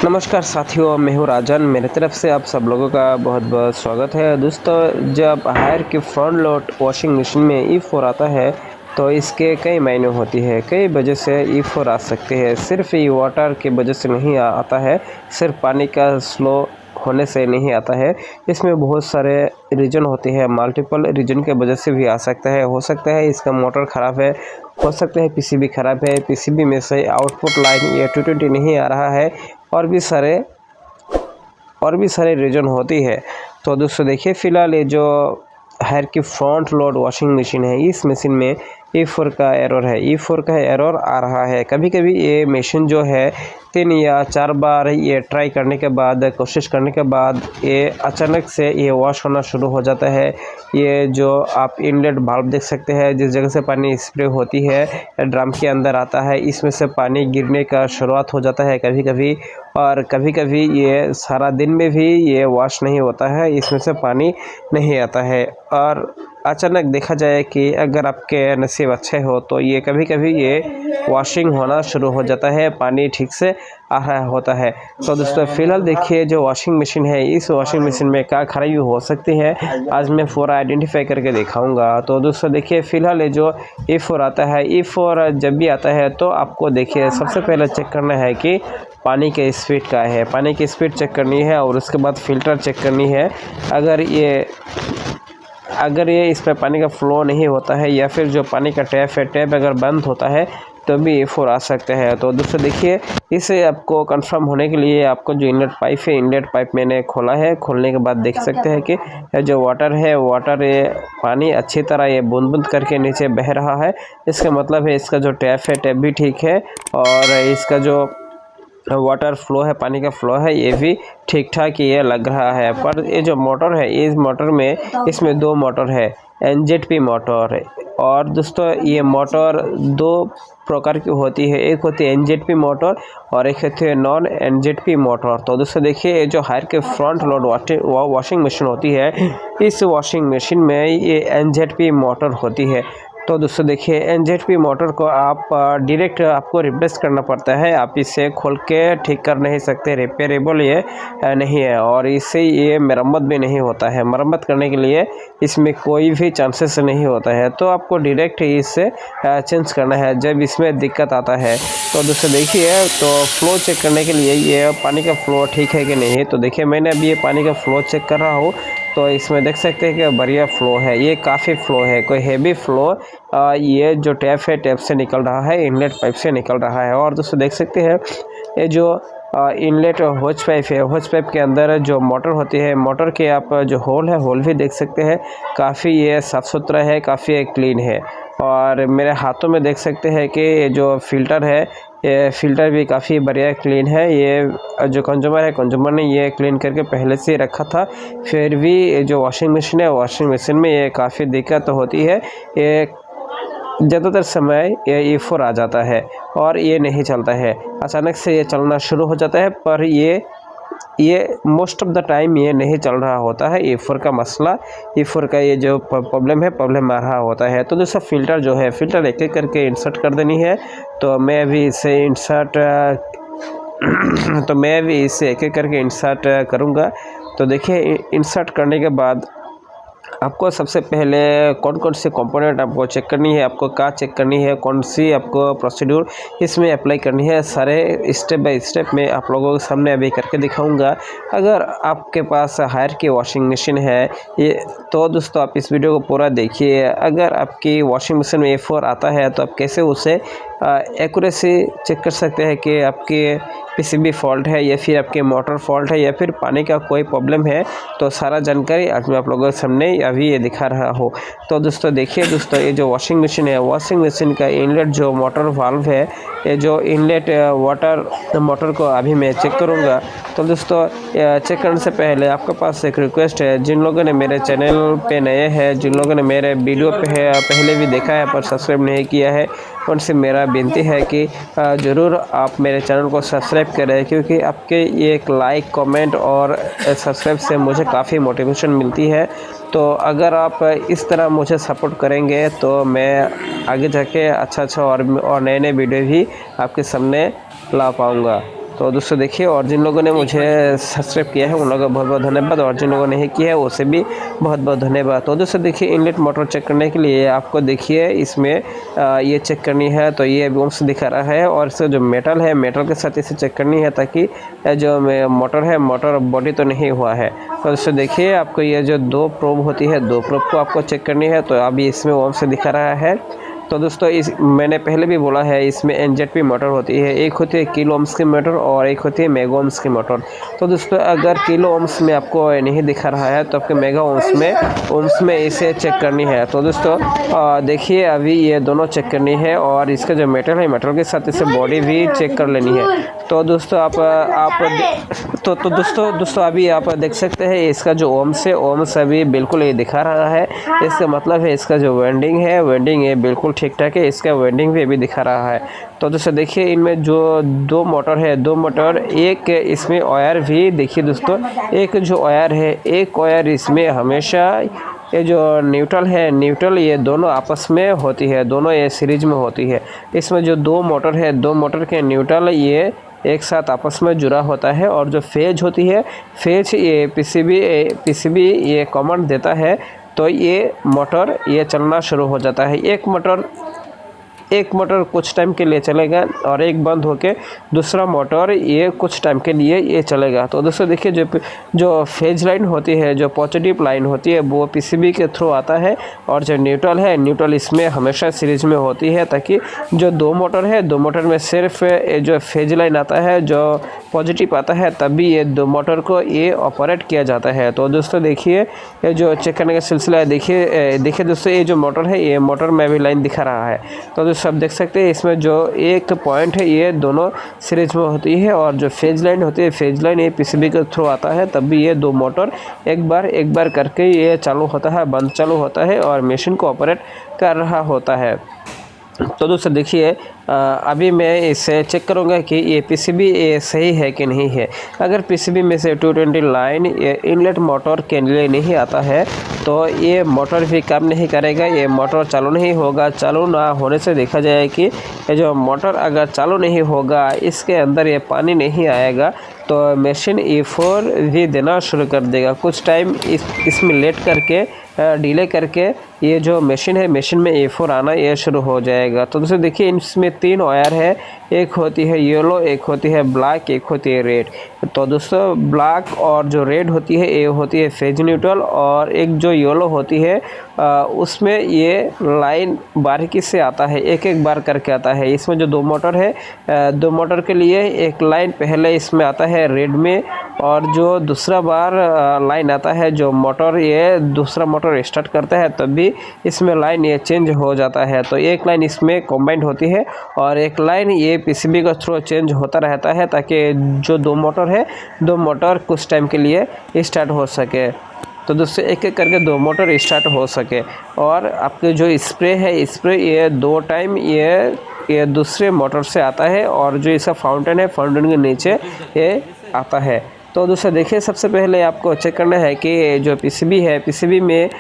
नमस्कार साथियों, मैं हूँ राजन। मेरे तरफ से आप सब लोगों का बहुत बहुत स्वागत है। दोस्तों, जब हायर की फ्रंट लोड वॉशिंग मशीन में E4 आता है तो इसके कई मायने होती है। कई वजह से E4 आ सकते हैं। सिर्फ ये वाटर की वजह से नहीं आता है, सिर्फ पानी का स्लो होने से नहीं आता है। इसमें बहुत सारे रीज़न होते हैं, मल्टीपल रीज़न के वजह से भी आ सकता है। हो सकता है इसका मोटर ख़राब है, हो सकता है पीसीबी ख़राब है, पीसीबी में से आउटपुट लाइन ये 220 नहीं आ रहा है, और भी सारे रीज़न होती है। तो दोस्तों देखिए, फ़िलहाल ये जो हायर की फ्रंट लोड वॉशिंग मशीन है, इस मशीन में E4 का एरर है। E4 का एरर आ रहा है। कभी कभी ये मशीन जो है 3 या 4 बार ये ट्राई करने के बाद, कोशिश करने के बाद ये अचानक से ये वॉश होना शुरू हो जाता है। ये जो आप इनलेट वाल्व देख सकते हैं, जिस जगह से पानी स्प्रे होती है ड्रम के अंदर आता है, इसमें से पानी गिरने का शुरुआत हो जाता है कभी कभी। और कभी कभी ये सारा दिन में भी ये वॉश नहीं होता है, इसमें से पानी नहीं आता है। और अचानक देखा जाए कि अगर आपके नसीब अच्छे हो तो ये कभी कभी ये वॉशिंग होना शुरू हो जाता है, पानी ठीक से आ रहा होता है। तो दोस्तों फ़िलहाल देखिए, जो वॉशिंग मशीन है, इस वॉशिंग मशीन में क्या खराबी हो सकती है आज मैं पूरा आइडेंटिफाई करके दिखाऊंगा। तो दोस्तों देखिए, फ़िलहाल ये जो E4 आता है, E4 जब भी आता है तो आपको देखिए सबसे पहले चेक करना है कि पानी के स्पीड का है। पानी की स्पीड चेक करनी है और उसके बाद फ़िल्टर चेक करनी है। अगर ये इसमें पानी का फ़्लो नहीं होता है, या फिर जो पानी का टैप है, टैप अगर बंद होता है तो भी E4 आ सकता है। तो दोस्तों देखिए, इसे आपको कंफर्म होने के लिए आपको जो इनलेट पाइप है, इनलेट पाइप मैंने खोला है। खोलने के बाद देख सकते हैं कि जो वाटर है, ये पानी अच्छी तरह ये बूंद बूंद करके नीचे बह रहा है। इसका मतलब है इसका जो टैप है, टैप भी ठीक है, और इसका जो वाटर फ्लो है, पानी का फ्लो है, ये भी ठीक ठाक ये लग रहा है। पर ये जो मोटर है, इस मोटर में इसमें 2 मोटर है, NZP मोटर है। और दोस्तों, ये मोटर 2 प्रकार की होती है। एक होती है NZP मोटर और एक होती है नॉन NZP मोटर। तो दोस्तों देखिए, ये जो हायर के फ्रंट लोड वॉशिंग मशीन होती है, इस वॉशिंग मशीन में ये NZP मोटर होती है। तो दोस्तों देखिए, NZP मोटर को आप डायरेक्ट आपको रिप्लेस करना पड़ता है। आप इसे खोल के ठीक कर नहीं सकते, रिपेयरेबल ये नहीं है, और इससे ये मरम्मत भी नहीं होता है। मरम्मत करने के लिए इसमें कोई भी चांसेस नहीं होता है। तो आपको डायरेक्ट इसे चेंज करना है जब इसमें दिक्कत आता है। तो दोस्तों देखिए, तो फ्लो चेक करने के लिए ये पानी का फ्लो ठीक है कि नहीं। तो देखिए, मैंने अभी ये पानी का फ्लो चेक कर रहा हूँ, तो इसमें देख सकते हैं कि बढ़िया फ्लो है, ये काफ़ी फ्लो है, कोई हैवी फ्लो ये जो टैप है, टैप से निकल रहा है, इनलेट पाइप से निकल रहा है। और दोस्तों देख सकते हैं, ये जो इनलेट होज पाइप है, होज पाइप के अंदर जो मोटर होती है, मोटर के आप जो होल है, होल भी देख सकते हैं, काफ़ी ये साफ़ सुथरा है, काफ़ी क्लीन है। और मेरे हाथों में देख सकते हैं कि ये जो फ़िल्टर है, ये फ़िल्टर भी काफ़ी बढ़िया क्लीन है। ये जो कंज्यूमर है, कंज्यूमर ने ये क्लीन करके पहले से रखा था। फिर भी जो वॉशिंग मशीन है, वॉशिंग मशीन में ये काफ़ी दिक्कत होती है। ये ज़्यादातर समय ये E4 आ जाता है और ये नहीं चलता है, अचानक से ये चलना शुरू हो जाता है। पर ये मोस्ट ऑफ द टाइम ये नहीं चल रहा होता है। E4 का मसला, E4 का ये जो प्रॉब्लम है, प्रॉब्लम आ रहा होता है। तो दोस्तों, फ़िल्टर जो है, फ़िल्टर एक एक करके इंसर्ट कर देनी है। तो मैं अभी इसे एक एक करके इंसर्ट करूँगा। तो देखिए, इंसर्ट करने के बाद आपको सबसे पहले कौन कौन से कंपोनेंट आपको चेक करनी है, आपको क्या चेक करनी है, कौन सी आपको प्रोसीड्यूर इसमें अप्लाई करनी है, सारे स्टेप बाय स्टेप मैं आप लोगों के सामने अभी करके दिखाऊंगा। अगर आपके पास हायर की वॉशिंग मशीन है ये, तो दोस्तों आप इस वीडियो को पूरा देखिए। अगर आपकी वॉशिंग मशीन में E4 आता है तो आप कैसे उसे एक्यूरेसी चेक कर सकते हैं कि आपके पीसीबी फॉल्ट है, या फिर आपके मोटर फॉल्ट है, या फिर पानी का कोई प्रॉब्लम है। तो सारा जानकारी आज मैं आप लोगों के सामने अभी ये दिखा रहा हूँ। तो दोस्तों देखिए, दोस्तों ये जो वॉशिंग मशीन है, वॉशिंग मशीन का इनलेट जो मोटर वाल्व है, ये जो इनलेट वाटर मोटर को अभी मैं चेक करूँगा। तो दोस्तों, चेक करने से पहले आपके पास एक रिक्वेस्ट है, जिन लोगों ने मेरे चैनल पे नए हैं, जिन लोगों ने मेरे वीडियो पहले भी देखा है पर सब्सक्राइब नहीं किया है, उनसे मेरा विनती है कि ज़रूर आप मेरे चैनल को सब्सक्राइब करें, क्योंकि आपके ये एक लाइक, कमेंट और सब्सक्राइब से मुझे काफ़ी मोटिवेशन मिलती है। तो अगर आप इस तरह मुझे सपोर्ट करेंगे तो मैं आगे जाके अच्छा और नए वीडियो भी आपके सामने ला पाऊँगा। तो दोस्तों देखिए, और जिन लोगों ने मुझे सब्सक्राइब किया है उन लोगों का बहुत बहुत धन्यवाद, और जिन लोगों ने नहीं किया है उसे भी बहुत बहुत धन्यवाद। तो दोस्तों देखिए, इनलेट मोटर चेक करने के लिए आपको देखिए इसमें ये चेक करनी है, तो ये अभी से दिखा रहा है, और इसका जो मेटल है मेटल के साथ इसे चेक करनी है ताकि जो मोटर है मोटर बॉडी तो नहीं हुआ है। तो दोस्तों देखिए, आपको ये जो 2 प्रोब होती है, 2 प्रोब को आपको चेक करनी है। तो अभी इसमें ओम से दिखा रहा है। तो दोस्तों मैंने पहले भी बोला है, इसमें एनजेडपी मोटर होती है, एक होती है किलो ओम्स की मोटर और एक होती है मेगा ओम्स की मोटर। तो दोस्तों अगर किलो ओम्स में आपको नहीं दिखा रहा है तो आपके मेगा ओम्स में इसे चेक करनी है। तो दोस्तों देखिए, अभी ये दोनों चेक करनी है, और इसका जो मेटल है मेटल के साथ इसे बॉडी भी चेक कर लेनी है। तो दोस्तों दोस्तों अभी आप देख सकते हैं इसका जो ओम्स है, ओम्स अभी बिल्कुल ये दिखा रहा है। इसका मतलब है इसका जो वेंडिंग है बिल्कुल ठीक ठाक है, इसका वेंडिंग भी अभी दिखा रहा है। तो दोस्तों देखिए, इनमें जो 2 मोटर है, 2 मोटर, एक इसमें वायर भी देखिए दोस्तों, एक जो वायर है, एक वायर इसमें हमेशा ये जो न्यूट्रल ये दोनों आपस में होती है, दोनों ये सीरीज में होती है। इसमें जो 2 मोटर है, 2 मोटर के न्यूट्रल ये एक साथ आपस में जुड़ा होता है, और जो फेज होती है, फेज ये पीसीबी ये कमांड देता है, तो ये मोटर ये चलना शुरू हो जाता है। एक मोटर कुछ टाइम के लिए चलेगा और एक बंद होके दूसरा मोटर ये कुछ टाइम के लिए ये चलेगा। तो दोस्तों देखिए, जो फेज लाइन होती है, जो पॉजिटिव लाइन होती है, वो पीसीबी के थ्रू आता है, और जो न्यूट्रल इसमें हमेशा सीरीज में होती है, ताकि जो 2 मोटर है, 2 मोटर में सिर्फ जो फेज लाइन आता है, जो पॉजिटिव आता है, तभी ये 2 मोटर को ये ऑपरेट किया जाता है। तो दोस्तों देखिए, ये जो चेक करने का सिलसिला है, देखिए दोस्तों, ये जो मोटर है, ये मोटर में भी लाइन दिखा रहा है। तो दोस्तों आप देख सकते हैं इसमें जो एक पॉइंट है ये दोनों सीरीज में होती है, और जो फेज लाइन होती है, फेज लाइन ये पीसीबी के थ्रू आता है, तभी ये 2 मोटर एक बार करके ये चालू होता है, बंद चालू होता है, और मशीन को ऑपरेट कर रहा होता है। तो दोस्तों देखिए, अभी मैं इसे चेक करूँगा कि ये पीसीबी सही है कि नहीं है। अगर पीसीबी में से 220 लाइन इनलेट मोटर के लिए नहीं आता है तो ये मोटर भी काम नहीं करेगा, ये मोटर चालू नहीं होगा। चालू ना होने से देखा जाए कि ये जो मोटर अगर चालू नहीं होगा, इसके अंदर ये पानी नहीं आएगा, तो मशीन E4 भी देना शुरू कर देगा। कुछ टाइम इसमें लेट करके डिले करके ये जो मशीन है, मशीन में E4 आना ये शुरू हो जाएगा। तो दोस्तों देखिए, इसमें 3 वायर है, एक होती है येलो, एक होती है ब्लैक, एक होती है रेड। तो दोस्तों ब्लैक और जो रेड होती है ये होती है फेज न्यूट्रल, और एक जो येलो होती है उसमें ये लाइन बारीकी से आता है, एक बार करके आता है। इसमें जो 2 मोटर है, 2 मोटर के लिए एक लाइन पहले इसमें आता है रेड में, और जो दूसरा बार लाइन आता है, जो मोटर ये दूसरा मोटर स्टार्ट करता है, तभी इसमें लाइन ये चेंज हो जाता है। तो एक लाइन इसमें कॉम्बाइंड होती है, और एक लाइन ये पीसीबी के थ्रू चेंज होता रहता है, ताकि जो 2 मोटर है, 2 मोटर कुछ टाइम के लिए स्टार्ट हो सके। तो दोस्तों एक करके 2 मोटर स्टार्ट हो सके। और आपके जो स्प्रे है, स्प्रे ये 2 टाइम ये दूसरे मोटर से आता है, और जो इसका फाउंटेन है, फाउंटेन के नीचे ये आता है। तो दोस्तों देखिए, सबसे पहले आपको चेक करना है कि जो पीसीबी है, पीसीबी में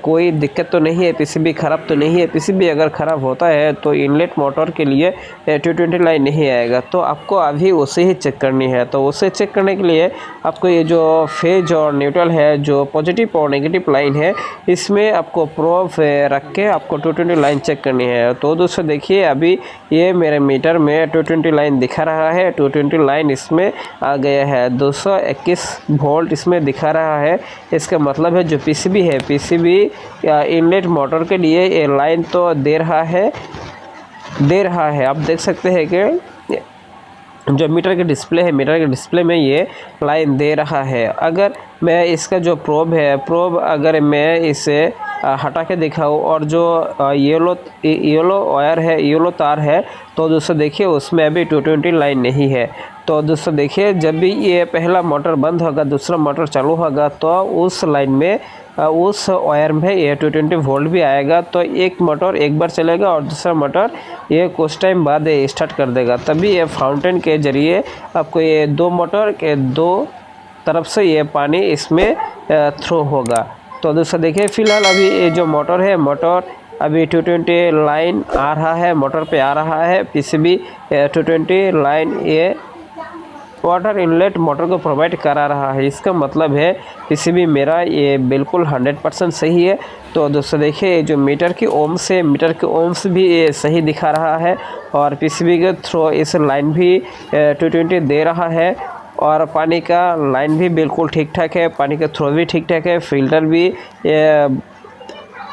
कोई दिक्कत तो नहीं है, पीसीबी ख़राब तो नहीं है। पीसीबी अगर ख़राब होता है तो इनलेट मोटर के लिए 220 लाइन नहीं आएगा, तो आपको अभी उसे ही चेक करनी है। तो उसे चेक करने के लिए आपको ये जो फेज और न्यूट्रल है, जो पॉजिटिव और नेगेटिव लाइन है, इसमें आपको प्रोब रख के आपको 220 लाइन चेक करनी है। तो दोस्तों देखिए, अभी ये मेरे मीटर में 220 लाइन दिखा रहा है, 220 लाइन इसमें आ गया है, 221 वोल्ट इसमें दिखा रहा है। इसका मतलब है जो पीसीबी है, पीसीबी इनलेट मोटर के लिए ये लाइन तो दे रहा है। आप देख सकते हैं कि जो मीटर के डिस्प्ले है, मीटर के डिस्प्ले में ये लाइन दे रहा है। अगर मैं इसका जो प्रोब अगर मैं इसे हटा के दिखाऊँ, और जो येलो वायर है, येलो तार है, तो दोस्तों देखिए उसमें अभी 220 लाइन नहीं है। तो दोस्तों देखिए, जब भी ये पहला मोटर बंद होगा, दूसरा मोटर चालू होगा, तो उस लाइन में, उस वायर में ये 220 वोल्ट भी आएगा। तो एक मोटर एक बार चलेगा और दूसरा मोटर ये कुछ टाइम बाद स्टार्ट कर देगा, तभी ये फाउंटेन के ज़रिए आपको ये 2 मोटर के 2 तरफ से ये पानी इसमें थ्रो होगा। तो दोस्तों देखिए, फ़िलहाल अभी ये जो मोटर है, मोटर अभी 220 लाइन आ रहा है, मोटर पे आ रहा है। पीसीबी 220 लाइन ये वाटर इनलेट मोटर को प्रोवाइड करा रहा है। इसका मतलब है पीसीबी मेरा ये बिल्कुल 100% सही है। तो दोस्तों देखिए जो मीटर की ओम्स है, मीटर के ओम्स भी ये सही दिखा रहा है और पीसीबी के थ्रू इस लाइन भी 220 दे रहा है और पानी का लाइन भी बिल्कुल ठीक ठाक है, पानी का थ्रो भी ठीक ठाक है, फिल्टर भी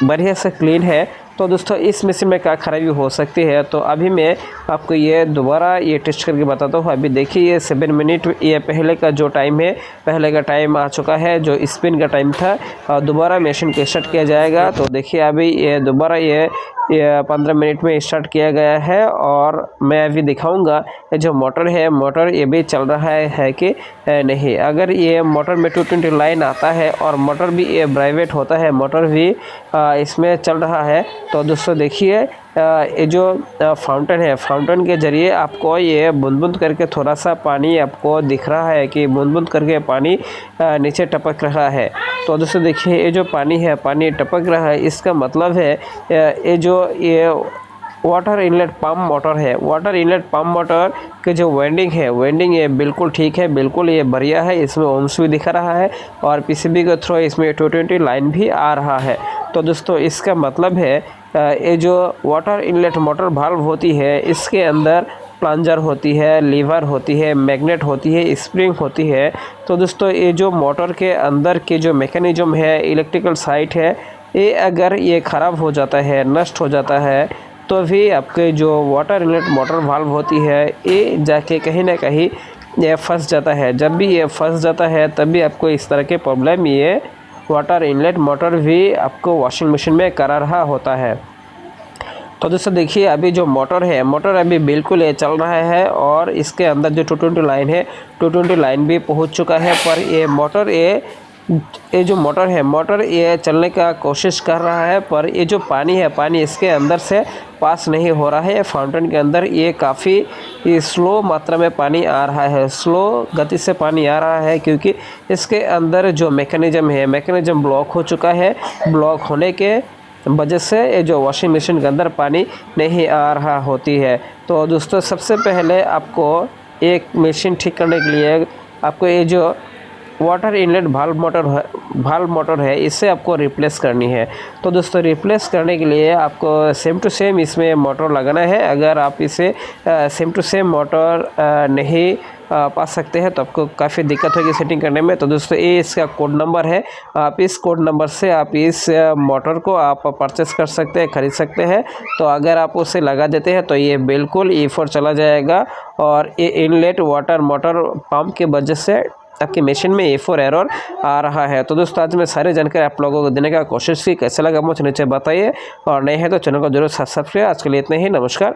बढ़िया से क्लीन है। तो दोस्तों इस मशीन में क्या खराबी हो सकती है, तो अभी मैं आपको ये दोबारा ये टेस्ट करके बताता हूँ। अभी देखिए ये 7 मिनट ये पहले का जो टाइम है, पहले का टाइम आ चुका है जो स्पिन का टाइम था, और दोबारा मशीन को स्टार्ट किया जाएगा। तो देखिए अभी ये दोबारा ये 15 मिनट में स्टार्ट किया गया है और मैं अभी दिखाऊंगा ये जो मोटर है, मोटर ये भी चल रहा है कि नहीं। अगर ये मोटर में 220 लाइन आता है और मोटर भी ये प्राइवेट होता है, मोटर भी इसमें चल रहा है। तो दोस्तों देखिए ये जो फाउंटेन है, फाउंटेन के ज़रिए आपको ये बूंद बूंद करके थोड़ा सा पानी आपको दिख रहा है कि बूंद बूंद करके पानी नीचे टपक रहा है। तो दोस्तों देखिए ये जो पानी है, पानी टपक रहा है, इसका मतलब है ये जो ये वाटर इनलेट पंप मोटर है, वाटर इनलेट पंप मोटर के जो वेंडिंग है, वेंडिंग ये बिल्कुल ठीक है, बिल्कुल ये बढ़िया है। इसमें ओम्स भी दिखा रहा है और पीसीबी के थ्रू इसमें 220 लाइन भी आ रहा है। तो दोस्तों इसका मतलब है ये जो वाटर इनलेट मोटर वाल्व होती है, इसके अंदर प्लंजर होती है, लीवर होती है, मैग्नेट होती है, स्प्रिंग होती है। तो दोस्तों ये जो मोटर के अंदर के जो मैकेनिज्म है, इलेक्ट्रिकल साइट है, ये अगर ये ख़राब हो जाता है, नष्ट हो जाता है, तो भी आपके जो वाटर इनलेट मोटर वाल्व होती है ये जाके कहीं ना कहीं ये फंस जाता है। जब भी ये फंस जाता है तभी आपको इस तरह के प्रॉब्लम ये वाटर इनलेट मोटर भी आपको वॉशिंग मशीन में करा रहा होता है। तो दोस्तों देखिए अभी जो मोटर है, मोटर अभी बिल्कुल ये चल रहा है और इसके अंदर जो 220 लाइन है, 220 लाइन भी पहुंच चुका है। पर ये मोटर ये जो मोटर है, मोटर ये चलने का कोशिश कर रहा है, पर ये जो पानी है, पानी इसके अंदर से पास नहीं हो रहा है। फाउंटेन के अंदर ये काफ़ी स्लो मात्रा में पानी आ रहा है, स्लो गति से पानी आ रहा है, क्योंकि इसके अंदर जो मैकेनिज्म है, मैकेनिज्म ब्लॉक हो चुका है। ब्लॉक होने के वजह से ये जो वॉशिंग मशीन के अंदर पानी नहीं आ रहा होती है। तो दोस्तों सबसे पहले आपको एक मशीन ठीक करने के लिए आपको ये जो वाटर इनलेट वाल्व मोटर है इसे आपको रिप्लेस करनी है। तो दोस्तों रिप्लेस करने के लिए आपको सेम टू सेम इसमें मोटर लगाना है। अगर आप इसे सेम टू सेम मोटर नहीं पा सकते हैं तो आपको काफ़ी दिक्कत होगी सेटिंग करने में। तो दोस्तों ये इसका कोड नंबर है, आप इस कोड नंबर से आप इस मोटर को आप परचेस कर सकते हैं, ख़रीद सकते हैं। तो अगर आप उसे लगा देते हैं तो ये बिल्कुल E4 चला जाएगा और ये इनलेट वाटर मोटर पंप के वजह से आपकी मशीन में E4 एरर आ रहा है। तो दोस्तों आज मैं सारी जानकारी आप लोगों को देने का कोशिश की, कैसा लगा मुझे नीचे बताइए और नए हैं तो चैनल को जरूर सब्सक्राइब। आज के लिए इतने ही, नमस्कार।